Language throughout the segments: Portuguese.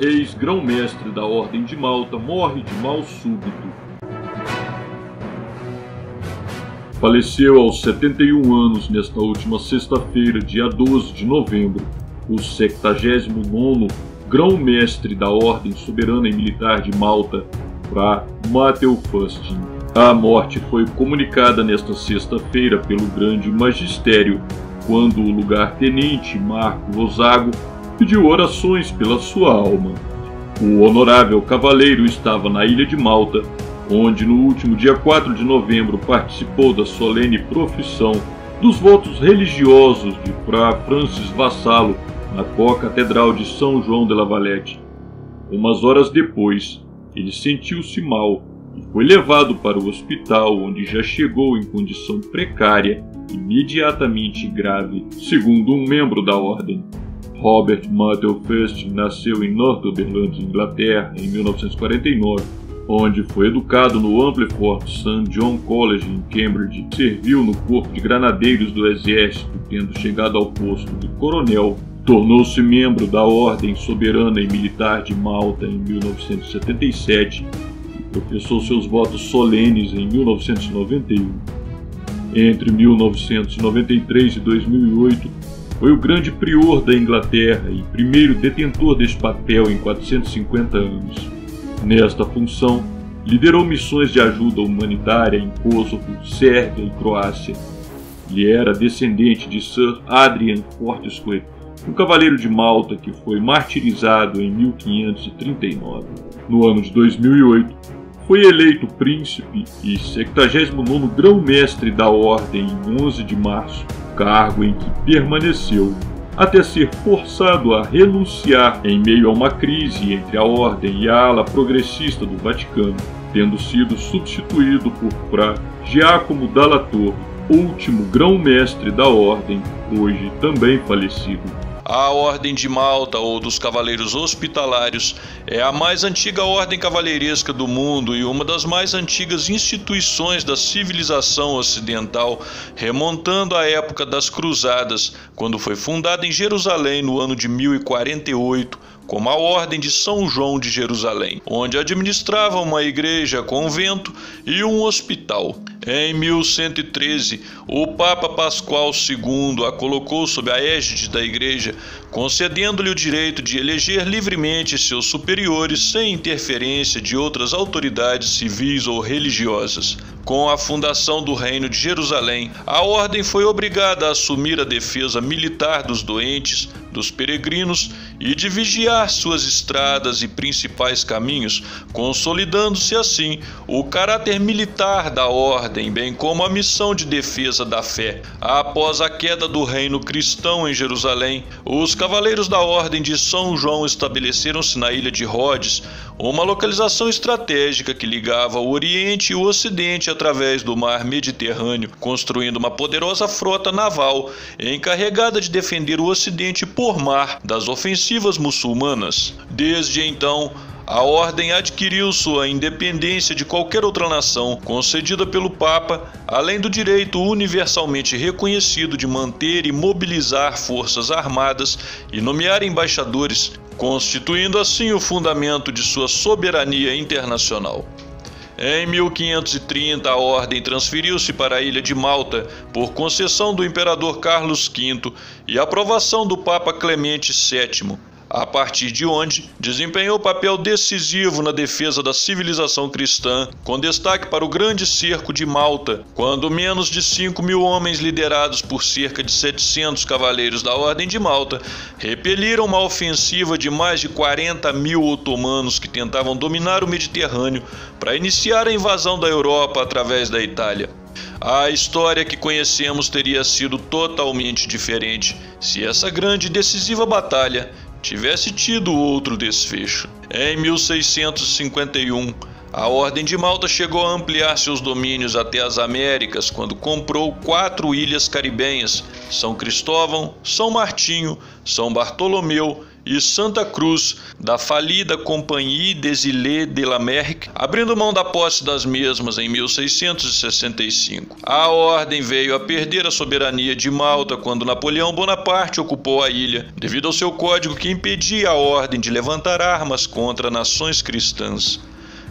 ex-grão-mestre da Ordem de Malta, morre de mal súbito. Faleceu aos 71 anos nesta última sexta-feira, dia 12 de novembro, o 79º grão-mestre da Ordem Soberana e Militar de Malta, Fra Matthew Fustin. A morte foi comunicada nesta sexta-feira pelo Grande Magistério, quando o lugar-tenente Marco Lozago pediu orações pela sua alma. O honorável cavaleiro estava na ilha de Malta, onde no último dia 4 de novembro participou da solene profissão dos votos religiosos de Fra Francis Vassalo na co-catedral de São João de la Valette. Umas horas depois, ele sentiu-se mal e foi levado para o hospital, onde já chegou em condição precária, imediatamente grave, segundo um membro da ordem. Robert Matthew Fustin nasceu em Northumberland, Inglaterra, em 1949, onde foi educado no Ampleforth St. John College em Cambridge. Serviu no Corpo de Granadeiros do Exército, tendo chegado ao posto de coronel. Tornou-se membro da Ordem Soberana e Militar de Malta em 1977 e professou seus votos solenes em 1991. Entre 1993 e 2008, foi o grande prior da Inglaterra e primeiro detentor deste papel em 450 anos. Nesta função, liderou missões de ajuda humanitária em Kosovo, Sérvia e Croácia. Ele era descendente de Sir Adrian Fortescue, um cavaleiro de Malta que foi martirizado em 1539. No ano de 2008, foi eleito príncipe e 79º grão-mestre da Ordem em 11 de março, cargo em que permaneceu até ser forçado a renunciar em meio a uma crise entre a Ordem e a ala progressista do Vaticano, tendo sido substituído por Fra Giacomo Dalla Torre, último grão-mestre da Ordem, hoje também falecido. A Ordem de Malta, ou dos Cavaleiros Hospitalários, é a mais antiga ordem cavaleiresca do mundo e uma das mais antigas instituições da civilização ocidental, remontando à época das Cruzadas, quando foi fundada em Jerusalém no ano de 1048, como a Ordem de São João de Jerusalém, onde administrava uma igreja, convento e um hospital. Em 1113, o Papa Pascoal II a colocou sob a égide da Igreja, concedendo-lhe o direito de eleger livremente seus superiores sem interferência de outras autoridades civis ou religiosas. Com a fundação do Reino de Jerusalém, a Ordem foi obrigada a assumir a defesa militar dos doentes, dos peregrinos e de vigiar suas estradas e principais caminhos, consolidando-se assim o caráter militar da Ordem, bem como a missão de defesa da fé. Após a queda do reino cristão em Jerusalém, os cavaleiros da Ordem de São João estabeleceram-se na ilha de Rhodes, uma localização estratégica que ligava o Oriente e o Ocidente através do mar Mediterrâneo, construindo uma poderosa frota naval encarregada de defender o Ocidente por mar das ofensivas muçulmanas. Desde então, a Ordem adquiriu sua independência de qualquer outra nação, concedida pelo Papa, além do direito universalmente reconhecido de manter e mobilizar forças armadas e nomear embaixadores, constituindo assim o fundamento de sua soberania internacional. Em 1530, a Ordem transferiu-se para a ilha de Malta por concessão do imperador Carlos V e aprovação do Papa Clemente VII, a partir de onde desempenhou papel decisivo na defesa da civilização cristã, com destaque para o Grande Cerco de Malta, quando menos de 5.000 homens liderados por cerca de 700 cavaleiros da Ordem de Malta repeliram uma ofensiva de mais de 40.000 otomanos que tentavam dominar o Mediterrâneo para iniciar a invasão da Europa através da Itália. A história que conhecemos teria sido totalmente diferente se essa grande e decisiva batalha tivesse tido outro desfecho. Em 1651, a Ordem de Malta chegou a ampliar seus domínios até as Américas quando comprou 4 ilhas caribenhas: São Cristóvão, São Martinho, São Bartolomeu e Santa Cruz, da falida Compagnie des Îles de l'Amérique, abrindo mão da posse das mesmas em 1665. A ordem veio a perder a soberania de Malta quando Napoleão Bonaparte ocupou a ilha, devido ao seu código que impedia a ordem de levantar armas contra nações cristãs.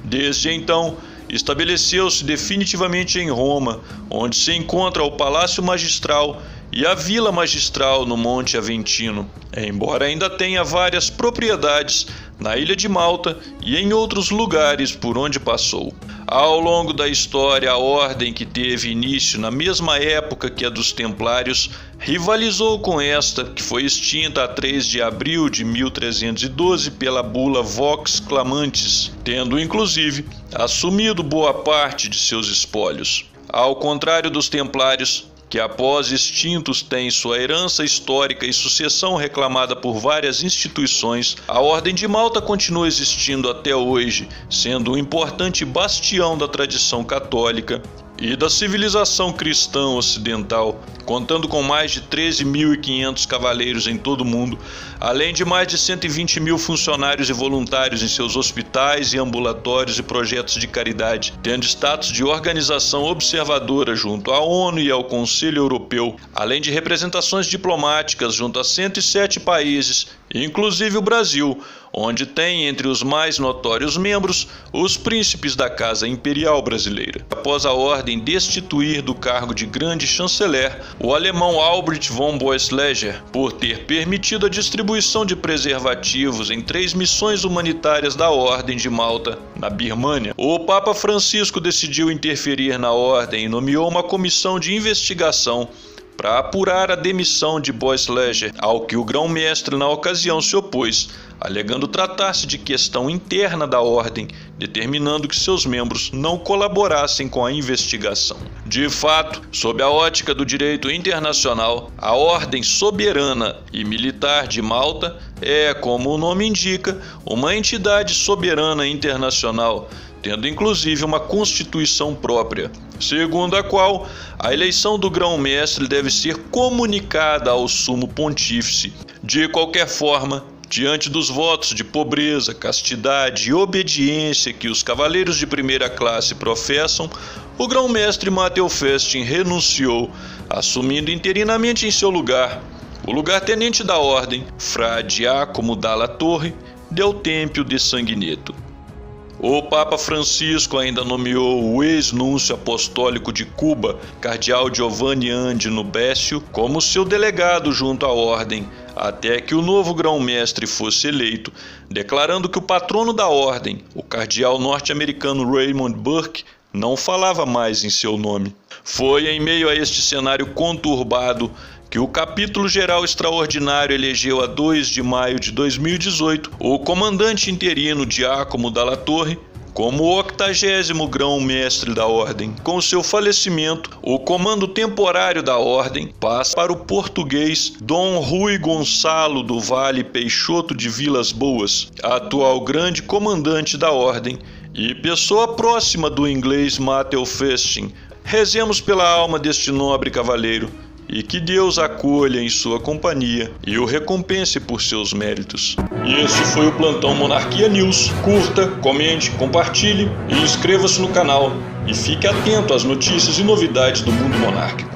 Desde então, estabeleceu-se definitivamente em Roma, onde se encontra o Palácio Magistral e a Vila Magistral no Monte Aventino, embora ainda tenha várias propriedades na ilha de Malta e em outros lugares por onde passou. Ao longo da história, a ordem, que teve início na mesma época que a dos Templários, rivalizou com esta, que foi extinta a 3 de abril de 1312 pela bula Vox Clamantis, tendo inclusive assumido boa parte de seus espólios. Ao contrário dos Templários, que após extintos têm sua herança histórica e sucessão reclamada por várias instituições, a Ordem de Malta continua existindo até hoje, sendo um importante bastião da tradição católica e da civilização cristã ocidental, contando com mais de 13.500 cavaleiros em todo o mundo, além de mais de 120 mil funcionários e voluntários em seus hospitais e ambulatórios e projetos de caridade, tendo status de organização observadora junto à ONU e ao Conselho Europeu, além de representações diplomáticas junto a 107 países, inclusive o Brasil, onde tem entre os mais notórios membros os príncipes da Casa Imperial Brasileira. Após a ordem destituir do cargo de grande chanceler o alemão Albrecht von Boesleger por ter permitido a distribuição de preservativos em 3 missões humanitárias da Ordem de Malta, na Birmânia, o Papa Francisco decidiu interferir na ordem e nomeou uma comissão de investigação para apurar a demissão de Boesleger, ao que o grão-mestre na ocasião se opôs, alegando tratar-se de questão interna da ordem, determinando que seus membros não colaborassem com a investigação. De fato, sob a ótica do direito internacional, a Ordem Soberana e Militar de Malta é, como o nome indica, uma entidade soberana internacional, tendo inclusive uma constituição própria, segundo a qual a eleição do grão-mestre deve ser comunicada ao sumo pontífice. De qualquer forma, diante dos votos de pobreza, castidade e obediência que os cavaleiros de primeira classe professam, o grão-mestre Matthew Festing renunciou, assumindo interinamente em seu lugar o lugar-tenente da ordem, Fra Giacomo Dalla Torre del Tempio de Sanguineto. O Papa Francisco ainda nomeou o ex-núncio apostólico de Cuba, cardeal Giovanni Andino Bécio, como seu delegado junto à ordem, até que o novo grão-mestre fosse eleito, declarando que o patrono da ordem, o cardeal norte-americano Raymond Burke, não falava mais em seu nome. Foi em meio a este cenário conturbado que o Capítulo Geral Extraordinário elegeu a 2 de maio de 2018 o comandante interino Giacomo Dalla Torre como o 80º grão-mestre da Ordem. Com seu falecimento, o comando temporário da Ordem passa para o português Dom Rui Gonçalo do Vale Peixoto de Vilas Boas, atual grande comandante da Ordem e pessoa próxima do inglês Matthew Festing. Rezemos pela alma deste nobre cavaleiro, e que Deus acolha em sua companhia e o recompense por seus méritos. E esse foi o Plantão Monarquia News. Curta, comente, compartilhe e inscreva-se no canal. E fique atento às notícias e novidades do mundo monárquico.